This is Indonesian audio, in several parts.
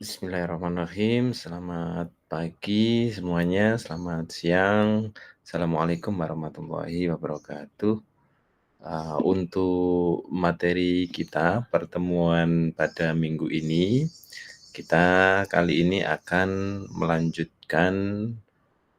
Bismillahirrahmanirrahim. Selamat pagi semuanya, selamat siang. Assalamualaikum warahmatullahi wabarakatuh. Untuk materi kita pertemuan pada minggu ini, kita kali ini akan melanjutkan,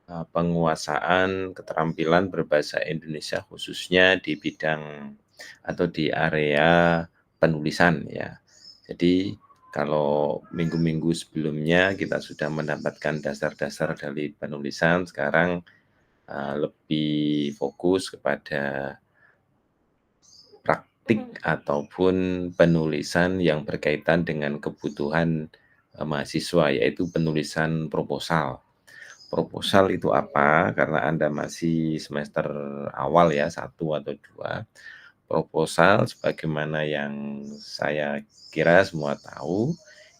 penguasaan keterampilan berbahasa Indonesia khususnya di bidang atau di area penulisan ya. Jadi kalau minggu-minggu sebelumnya kita sudah mendapatkan dasar-dasar dari penulisan, sekarang, lebih fokus kepada praktik ataupun penulisan yang berkaitan dengan kebutuhan, mahasiswa, yaitu penulisan proposal. Proposal itu apa? Karena Anda masih semester awal ya, 1 atau 2. Proposal sebagaimana yang saya kira semua tahu,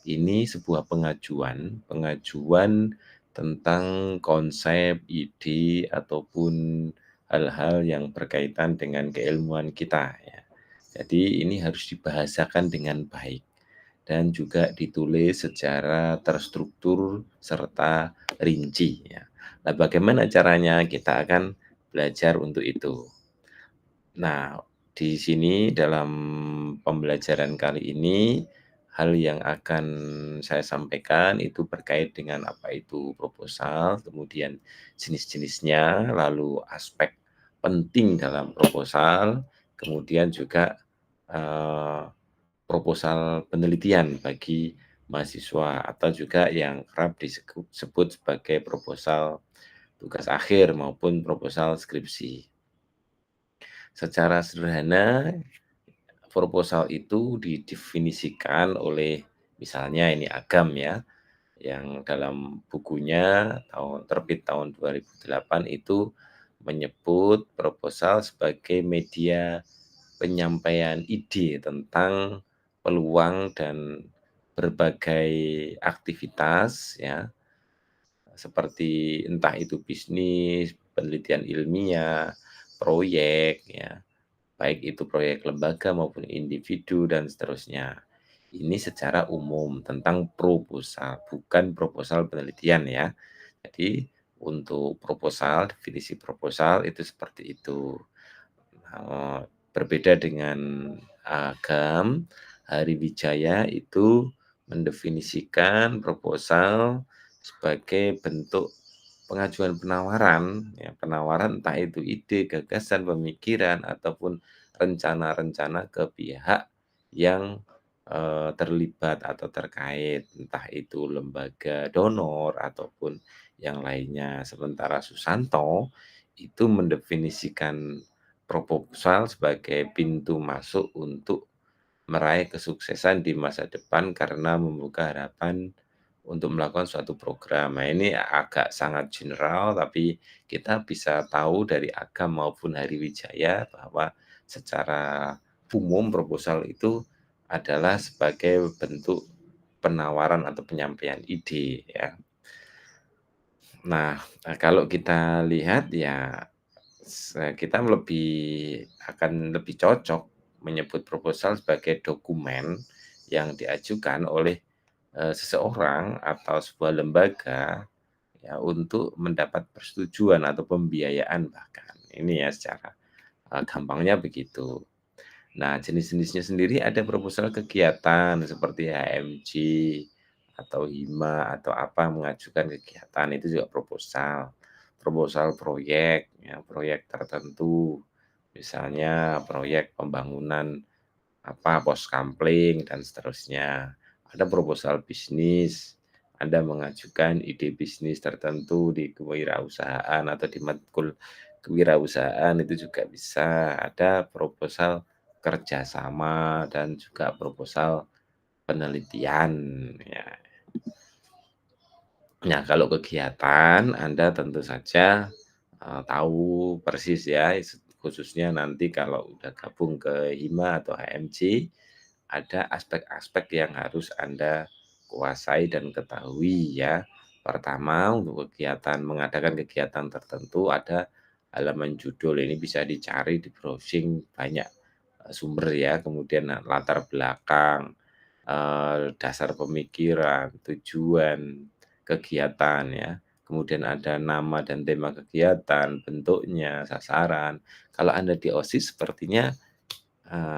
ini sebuah pengajuan pengajuan tentang konsep, ide, ataupun hal-hal yang berkaitan dengan keilmuan kita ya. Jadi ini harus dibahasakan dengan baik dan juga ditulis secara terstruktur serta rinci ya. Nah, bagaimana caranya? Kita akan belajar untuk itu. Nah, di sini dalam pembelajaran kali ini, hal yang akan saya sampaikan itu terkait dengan apa itu proposal, kemudian jenis-jenisnya, lalu aspek penting dalam proposal, kemudian juga, eee, proposal penelitian bagi mahasiswa atau juga yang kerap sebut sebagai proposal tugas akhir maupun proposal skripsi. Secara sederhana, proposal itu didefinisikan oleh misalnya ini Agam ya, yang dalam bukunya terbit tahun 2008 itu menyebut proposal sebagai media penyampaian ide tentang peluang dan berbagai aktivitas ya, seperti entah itu bisnis, penelitian ilmiah, proyek ya. Baik itu proyek lembaga maupun individu dan seterusnya. Ini secara umum tentang proposal, bukan proposal penelitian ya. Jadi untuk proposal, definisi proposal itu seperti itu. Berbeda dengan Agam, Hari Wijaya itu mendefinisikan proposal sebagai bentuk pengajuan penawaran, ya penawaran entah itu ide, gagasan, pemikiran, ataupun rencana-rencana ke pihak yang, terlibat atau terkait, entah itu lembaga donor ataupun yang lainnya. Sementara Susanto itu mendefinisikan proposal sebagai pintu masuk untuk meraih kesuksesan di masa depan karena membuka harapan untuk melakukan suatu program. Nah, ini agak sangat general, tapi kita bisa tahu dari Agam maupun Hari Wijaya bahwa secara umum proposal itu adalah sebagai bentuk penawaran atau penyampaian ide ya. Nah, kalau kita lihat ya kita akan lebih cocok menyebut proposal sebagai dokumen yang diajukan oleh, seseorang atau sebuah lembaga ya untuk mendapat persetujuan atau pembiayaan bahkan. Ini ya secara, gampangnya begitu. Nah, jenis-jenisnya sendiri ada proposal kegiatan seperti HMJ atau Hima atau apa mengajukan kegiatan itu juga proposal. Proposal proyek, ya proyek tertentu, misalnya proyek pembangunan apa, pos kampling dan seterusnya. Ada proposal bisnis, Anda mengajukan ide bisnis tertentu di kewirausahaan atau di matkul kewirausahaan itu juga bisa. Ada proposal kerjasama dan juga proposal penelitian, ya. Nah, kalau kegiatan Anda tentu saja, tahu persis ya, khususnya nanti kalau udah gabung ke Hima atau HMJ, ada aspek-aspek yang harus Anda kuasai dan ketahui ya. Pertama, untuk mengadakan kegiatan tertentu ada halaman judul, ini bisa dicari di browsing banyak, sumber ya, kemudian latar belakang. dasar pemikiran, tujuan, kegiatan ya, kemudian ada nama dan tema kegiatan, bentuknya, sasaran. Kalau Anda di OSIS sepertinya,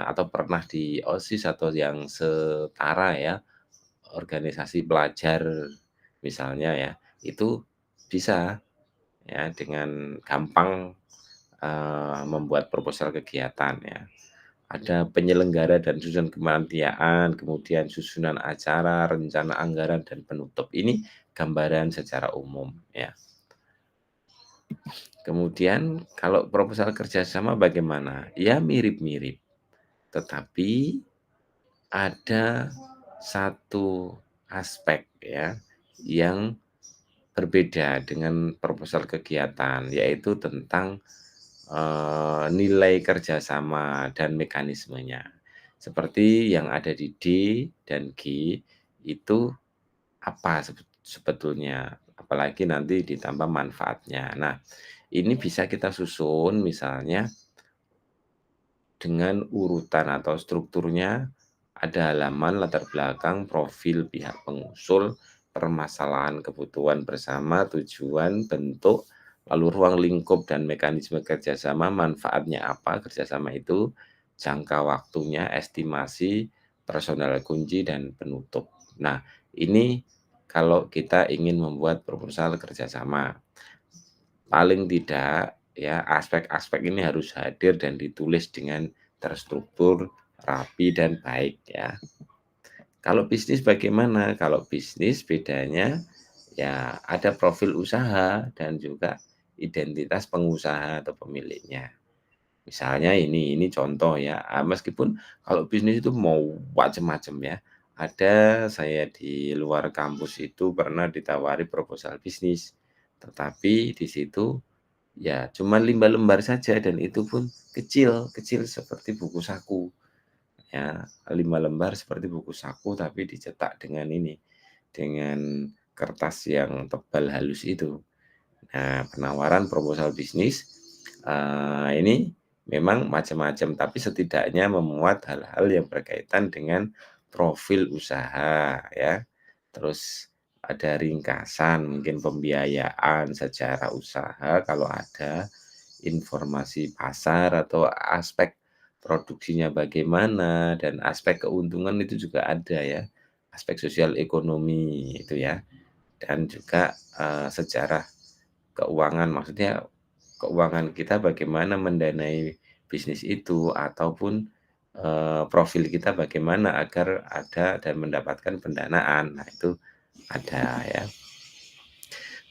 atau pernah di OSIS atau yang setara ya, organisasi pelajar misalnya ya, itu bisa ya dengan gampang, membuat proposal kegiatan ya. Ada penyelenggara dan susunan kepanitiaan, kemudian susunan acara, rencana anggaran, dan penutup. Ini gambaran secara umum ya. Kemudian kalau proposal kerjasama bagaimana? Ya mirip-mirip, tetapi ada satu aspek ya yang berbeda dengan proposal kegiatan, yaitu tentang, nilai kerjasama dan mekanismenya. Seperti yang ada di D dan G itu apa sebetulnya, apalagi nanti ditambah manfaatnya. Nah, ini bisa kita susun misalnya dengan urutan atau strukturnya, ada halaman, latar belakang, profil pihak pengusul, permasalahan kebutuhan bersama, tujuan, bentuk, lalu ruang lingkup dan mekanisme kerjasama, manfaatnya apa kerjasama itu, jangka waktunya, estimasi, personal kunci, dan penutup. Nah, ini kalau kita ingin membuat proposal kerjasama. Paling tidak ya aspek-aspek ini harus hadir dan ditulis dengan terstruktur, rapi, dan baik ya. Kalau bisnis bagaimana? Kalau bisnis bedanya ya ada profil usaha dan juga identitas pengusaha atau pemiliknya. Misalnya ini contoh ya, meskipun kalau bisnis itu mau macam-macam ya. Ada saya di luar kampus itu pernah ditawari proposal bisnis, tetapi di situ ya, cuma 5 lembar saja dan itu pun kecil, kecil seperti buku saku, ya. 5 lembar seperti buku saku tapi dicetak dengan ini, dengan kertas yang tebal halus itu. Nah, penawaran proposal bisnis, ini memang macam-macam, tapi setidaknya memuat hal-hal yang berkaitan dengan profil usaha ya. Terus ada ringkasan, mungkin pembiayaan secara usaha kalau ada, informasi pasar atau aspek produksinya bagaimana, dan aspek keuntungan itu juga ada ya, aspek sosial ekonomi itu ya, dan juga, sejarah keuangan, maksudnya keuangan kita bagaimana mendanai bisnis itu, ataupun, profil kita bagaimana agar ada dan mendapatkan pendanaan. Nah, itu ada ya.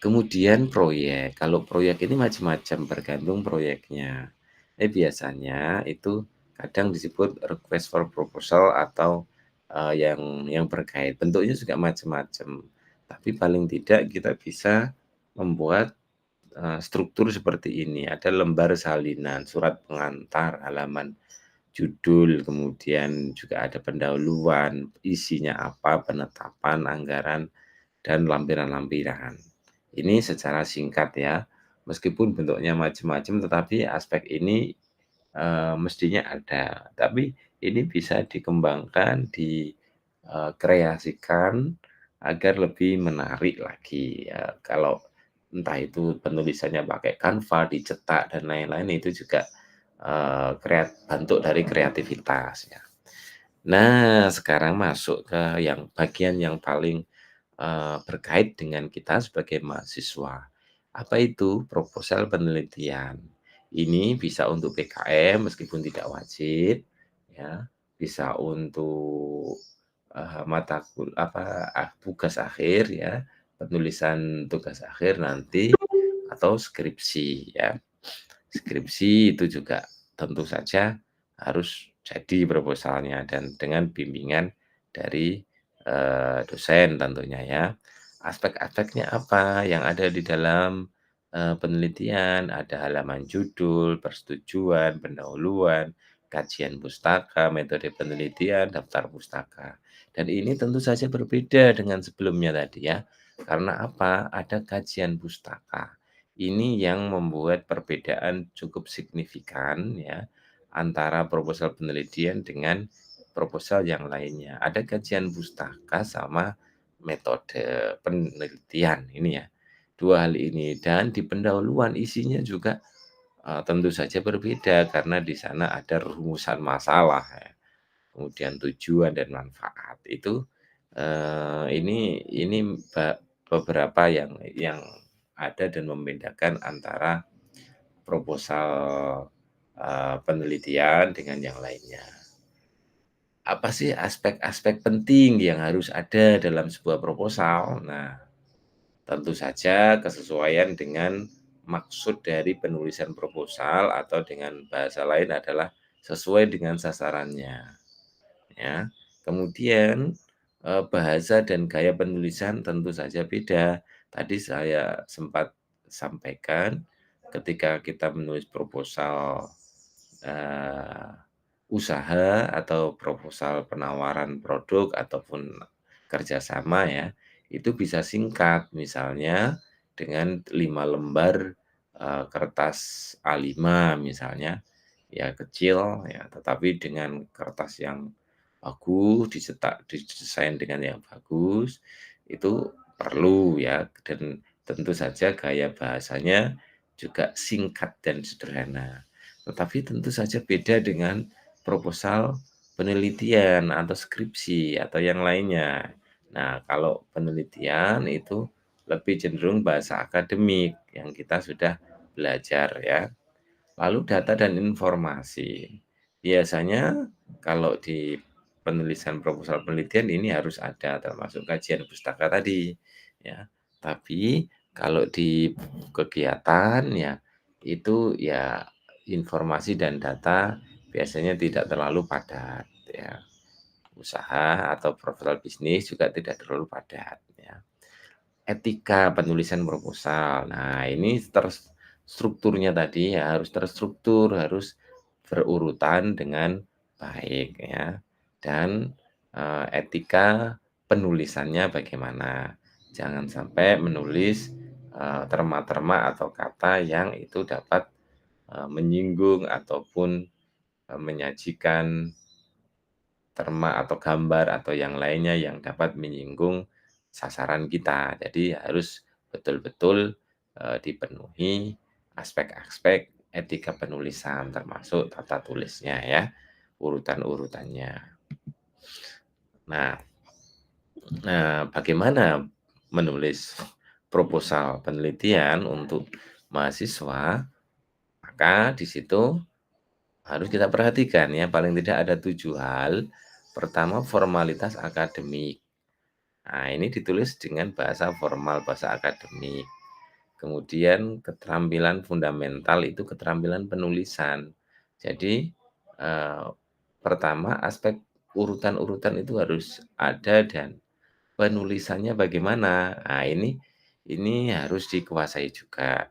Kemudian proyek, kalau proyek ini macam-macam tergantung proyeknya. Biasanya itu kadang disebut request for proposal atau, yang berkait, bentuknya juga macam-macam. Tapi paling tidak kita bisa membuat, struktur seperti ini, ada lembar salinan, surat pengantar, halaman judul, kemudian juga ada pendahuluan, isinya apa, penetapan anggaran, dan lampiran-lampiran. Ini secara singkat ya, meskipun bentuknya macam-macam tetapi aspek ini, mestinya ada. Tapi ini bisa dikembangkan, kreasikan agar lebih menarik lagi ya. Kalau entah itu penulisannya pakai Canva, dicetak dan lain-lain itu juga, bentuk dari kreativitas ya. Nah, sekarang masuk ke yang bagian yang paling berkait dengan kita sebagai mahasiswa. Apa itu? Proposal penelitian. Ini bisa untuk PKM meskipun tidak wajib, ya, bisa untuk, tugas akhir ya, penulisan tugas akhir nanti atau skripsi ya. Skripsi itu juga tentu saja harus jadi proposalnya dan dengan bimbingan dari, dosen tentunya ya. Aspek-aspeknya apa yang ada di dalam, penelitian, ada halaman judul, persetujuan, pendahuluan, kajian pustaka, metode penelitian, daftar pustaka. Dan ini tentu saja berbeda dengan sebelumnya tadi ya, karena apa? Ada kajian pustaka. Ini yang membuat perbedaan cukup signifikan ya, antara proposal penelitian dengan proposal yang lainnya. Ada kajian pustaka sama metode penelitian ini ya, 2 hal ini. Dan di pendahuluan isinya juga, tentu saja berbeda karena di sana ada rumusan masalah ya, kemudian tujuan dan manfaat. Itu, ini beberapa yang ada dan membedakan antara proposal, penelitian dengan yang lainnya. Apa sih aspek-aspek penting yang harus ada dalam sebuah proposal? Nah, tentu saja kesesuaian dengan maksud dari penulisan proposal atau dengan bahasa lain adalah sesuai dengan sasarannya, ya. Kemudian, bahasa dan gaya penulisan tentu saja beda. Tadi saya sempat sampaikan ketika kita menulis proposal, eee usaha atau proposal penawaran produk ataupun kerjasama ya, itu bisa singkat. Misalnya dengan 5 lembar, kertas A5 misalnya, ya kecil ya, tetapi dengan kertas yang bagus, didesain dengan yang bagus, itu perlu ya, dan tentu saja gaya bahasanya juga singkat dan sederhana. Tetapi tentu saja beda dengan proposal penelitian atau skripsi atau yang lainnya. Nah, kalau penelitian itu lebih cenderung bahasa akademik yang kita sudah belajar ya. Lalu data dan informasi. Biasanya kalau di penulisan proposal penelitian ini harus ada termasuk kajian pustaka tadi, ya. Tapi kalau di kegiatan ya, itu ya informasi dan data biasanya tidak terlalu padat ya. Usaha atau proposal bisnis juga tidak terlalu padat ya. Etika penulisan proposal. Nah, ini strukturnya tadi ya harus terstruktur, harus berurutan dengan baik ya. Dan, etika penulisannya bagaimana. Jangan sampai menulis, terma-terma atau kata yang itu dapat, menyinggung ataupun, menyajikan terma atau gambar atau yang lainnya yang dapat menyinggung sasaran kita. Jadi harus betul-betul, dipenuhi aspek-aspek etika penulisan termasuk tata tulisnya ya, urutan-urutannya. Nah bagaimana menulis proposal penelitian untuk mahasiswa, maka di situ harus kita perhatikan ya, paling tidak ada 7 hal. Pertama, formalitas akademik. Nah, ini ditulis dengan bahasa formal, bahasa akademik. Kemudian keterampilan fundamental itu keterampilan penulisan. Jadi, eee, pertama aspek urutan-urutan itu harus ada dan penulisannya bagaimana. Nah, ini harus dikuasai juga.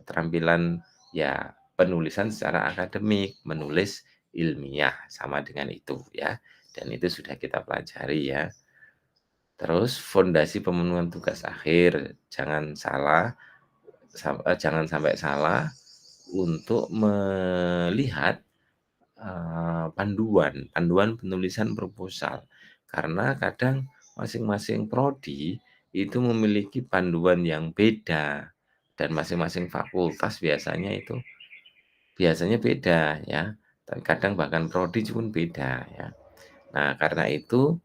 Keterampilan, ya penulisan secara akademik, menulis ilmiah, sama dengan itu ya, dan itu sudah kita pelajari ya. Terus fondasi pemenuhan tugas akhir, jangan sampai salah untuk melihat, panduan penulisan proposal. Karena kadang masing-masing prodi itu memiliki panduan yang beda dan masing-masing fakultas biasanya beda ya, dan kadang bahkan prodi pun beda ya. Nah, karena itu,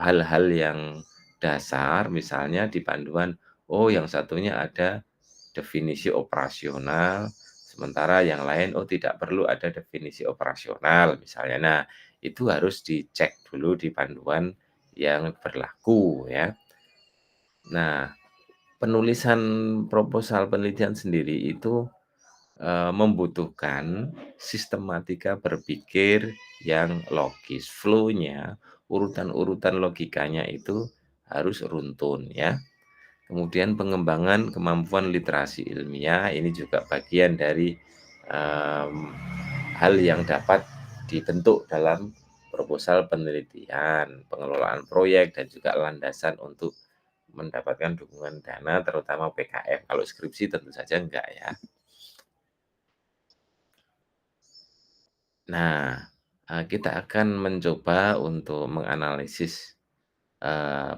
hal-hal yang dasar misalnya di panduan, oh yang satunya ada definisi operasional, sementara yang lain, oh tidak perlu ada definisi operasional misalnya. Nah, itu harus dicek dulu di panduan yang berlaku ya. Nah, penulisan proposal penelitian sendiri itu, membutuhkan sistematika berpikir yang logis, flow-nya, urutan-urutan logikanya itu harus runtun ya. Kemudian pengembangan kemampuan literasi ilmiah, ini juga bagian dari, mmm, hal yang dapat dibentuk dalam proposal penelitian, pengelolaan proyek, dan juga landasan untuk mendapatkan dukungan dana terutama PKM. Kalau skripsi tentu saja enggak ya. Nah, Kita akan mencoba untuk menganalisis,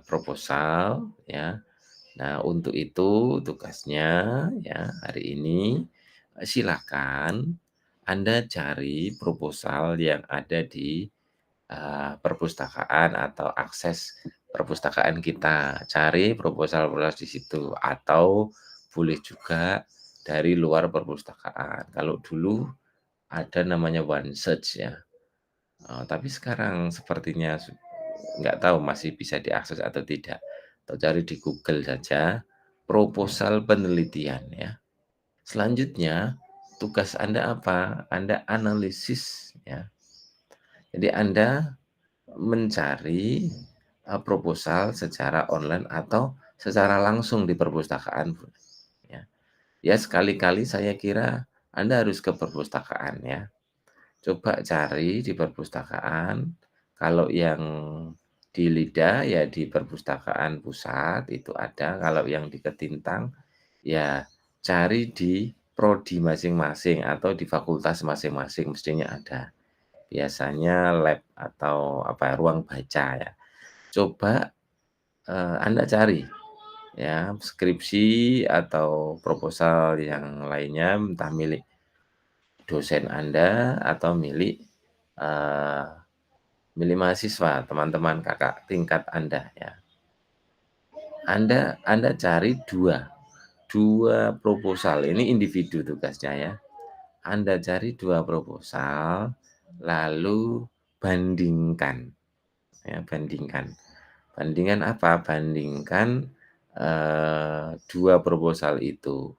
proposal ya. Nah, untuk itu tugasnya ya hari ini, silakan Anda cari proposal yang ada di, perpustakaan atau akses perpustakaan kita. Cari proposal-proposal di situ atau boleh juga dari luar perpustakaan. Kalau dulu ada namanya OneSearch ya, tapi sekarang sepertinya nggak tahu masih bisa diakses atau tidak. Atau cari di Google saja, proposal penelitian ya. Selanjutnya, tugas Anda apa? Anda analisis ya. Jadi Anda mencari, proposal secara online atau secara langsung di perpustakaan ya. Ya sekali-kali saya kira Anda harus ke perpustakaan ya. Coba cari di perpustakaan, kalau yang di Lida ya di perpustakaan pusat itu ada, kalau yang di Ketintang ya cari di prodi masing-masing atau di fakultas masing-masing mestinya ada. Biasanya lab atau apa, ruang baca ya. Coba, Anda cari ya skripsi atau proposal yang lainnya entah milik dosen Anda atau eee, milik mahasiswa, teman-teman kakak tingkat Anda ya. Anda cari dua proposal, ini individu tugasnya ya. Anda cari 2 proposal, lalu bandingkan ya, bandingkan. Bandingkan apa? Bandingkan, 2 proposal itu.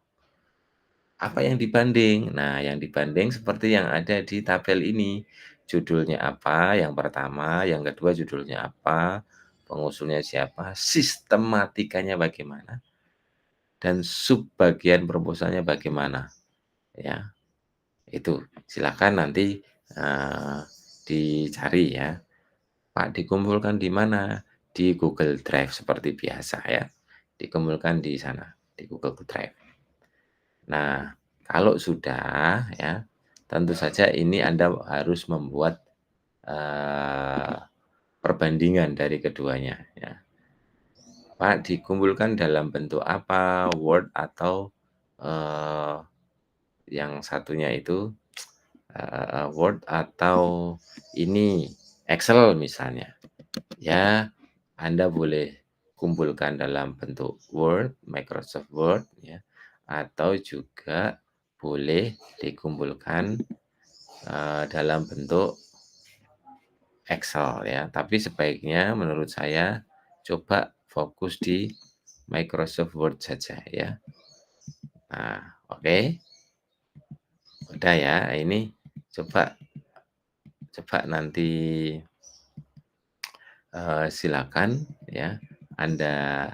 Apa yang dibanding? Nah, yang dibanding seperti yang ada di tabel ini. Judulnya apa yang pertama, yang kedua judulnya apa, pengusulnya siapa, sistematikanya bagaimana, dan subbagian proposalnya bagaimana, ya. Itu, silakan nanti, dicari ya. Pak, dikumpulkan di mana? Di Google Drive seperti biasa ya, dikumpulkan di sana, di Google Drive. Nah, kalau sudah ya, tentu saja ini Anda harus membuat, eee, perbandingan dari keduanya ya. Pak, dikumpulkan dalam bentuk apa, Word atau, eee, yang satunya itu, Word atau ini Excel misalnya. Ya, Anda boleh kumpulkan dalam bentuk Word, Microsoft Word ya, atau juga boleh dikumpulkan, dalam bentuk Excel ya, tapi sebaiknya menurut saya coba fokus di Microsoft Word saja ya. Nah, oke, udah ya, ini coba coba nanti, silakan ya, Anda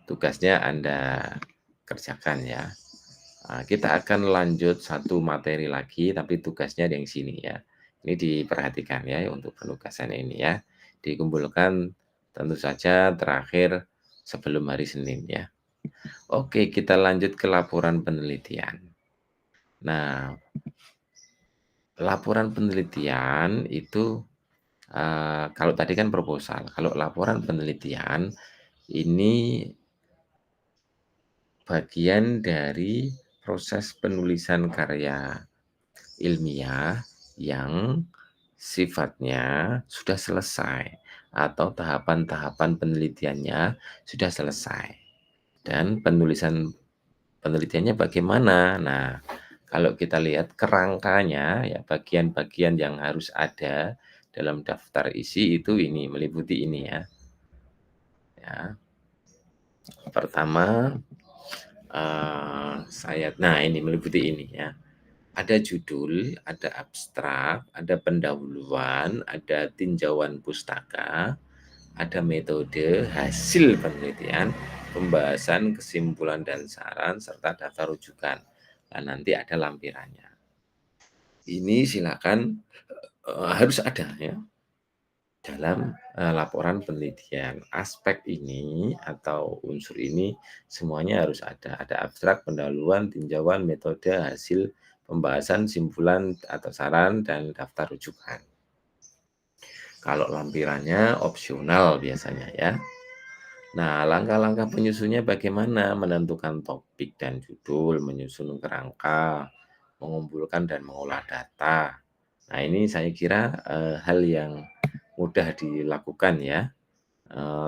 tugasnya Anda kerjakan ya. Kita akan lanjut satu materi lagi, tapi tugasnya ada yang sini ya. Ini diperhatikan ya untuk penugasan ini ya. Dikumpulkan tentu saja terakhir sebelum hari Senin ya. Oke, kita lanjut ke laporan penelitian. Nah, laporan penelitian itu, kalau tadi kan proposal, kalau laporan penelitian ini bagian dari proses penulisan karya ilmiah yang sifatnya sudah selesai atau tahapan-tahapan penelitiannya sudah selesai dan penulisan penelitiannya bagaimana. Nah, kalau kita lihat kerangkanya ya bagian-bagian yang harus ada dalam daftar isi itu ini, meliputi ini ya. Ya, pertama, nah ini meliputi ini ya. Ada judul, ada abstrak, ada pendahuluan, ada tinjauan pustaka, ada metode, hasil penelitian, pembahasan, kesimpulan dan saran, serta daftar rujukan. Dan nanti ada lampirannya. Ini silakan, harus ada ya dalam, laporan penelitian. Aspek ini atau unsur ini semuanya harus ada. Ada abstrak, pendahuluan, tinjauan, metode, hasil, pembahasan, simpulan atau saran, dan daftar rujukan. Kalau lampirannya opsional biasanya ya. Nah, langkah-langkah penyusunnya bagaimana? Menentukan topik dan judul, menyusun kerangka, mengumpulkan dan mengolah data. Nah, ini saya kira, hal yang mudah dilakukan ya.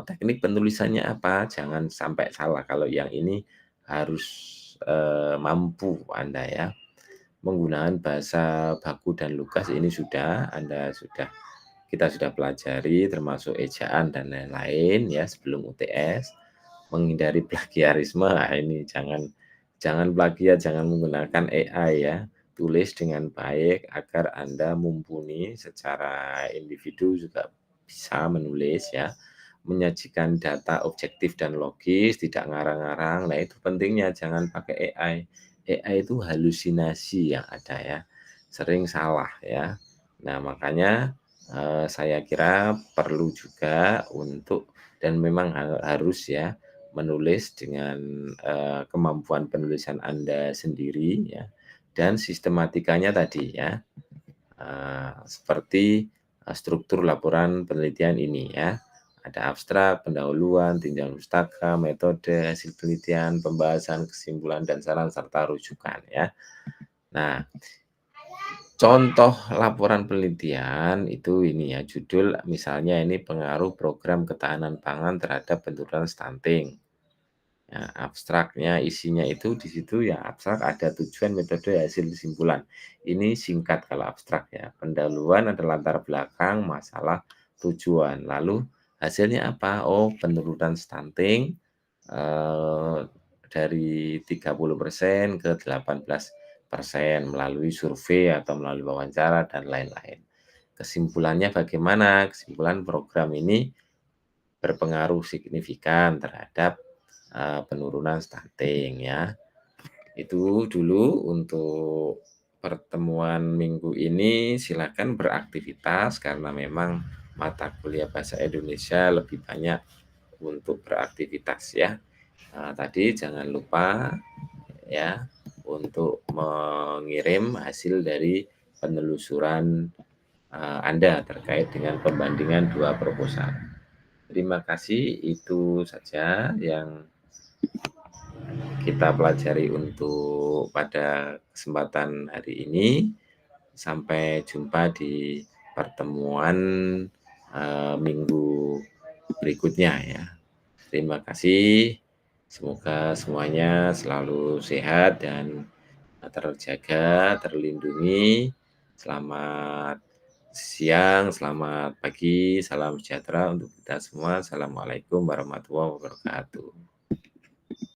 Teknik penulisannya apa? Jangan sampai salah, kalau yang ini harus, mampu Anda ya. Menggunakan bahasa baku dan lugas ini kita sudah pelajari termasuk ejaan dan lain-lain ya sebelum UTS. Menghindari plagiarisme, nah ini jangan plagiat, jangan menggunakan AI ya. Tulis dengan baik agar Anda mumpuni secara individu juga bisa menulis ya. Menyajikan data objektif dan logis, tidak ngarang-ngarang. Nah, itu pentingnya jangan pakai AI. AI itu halusinasi yang ada ya, sering salah ya. Nah, makanya, saya kira perlu juga untuk dan memang harus ya, menulis dengan, kemampuan penulisan Anda sendiri ya, dan sistematikanya tadi ya, seperti, struktur laporan penelitian ini ya. Ada abstrak, pendahuluan, tinjauan pustaka, metode, hasil penelitian, pembahasan, kesimpulan, dan saran serta rujukan ya. Nah, contoh laporan penelitian itu ini ya, judul misalnya ini pengaruh program ketahanan pangan terhadap penurunan stunting. Ya, abstraknya isinya itu di situ ya abstrak ada tujuan, metode, hasil, kesimpulan. Ini singkat kalau abstrak ya. Pendahuluan ada latar belakang, masalah, tujuan. Lalu hasilnya apa? Oh, penurunan stunting eh, dari 30% ke 18% melalui survei atau melalui wawancara dan lain-lain. Kesimpulannya bagaimana? Kesimpulan program ini berpengaruh signifikan terhadap, penurunan stunting ya. Itu dulu untuk pertemuan minggu ini, silakan beraktivitas karena memang mata kuliah bahasa Indonesia lebih banyak untuk beraktivitas ya. Tadi jangan lupa ya untuk mengirim hasil dari penelusuran, Anda terkait dengan pembandingan 2 proposal. Terima kasih, itu saja yang kita pelajari untuk pada kesempatan hari ini. Sampai jumpa di pertemuan, minggu berikutnya ya. Terima kasih, semoga semuanya selalu sehat dan terjaga, terlindungi. Selamat siang, selamat pagi, salam sejahtera untuk kita semua. Assalamualaikum warahmatullahi wabarakatuh.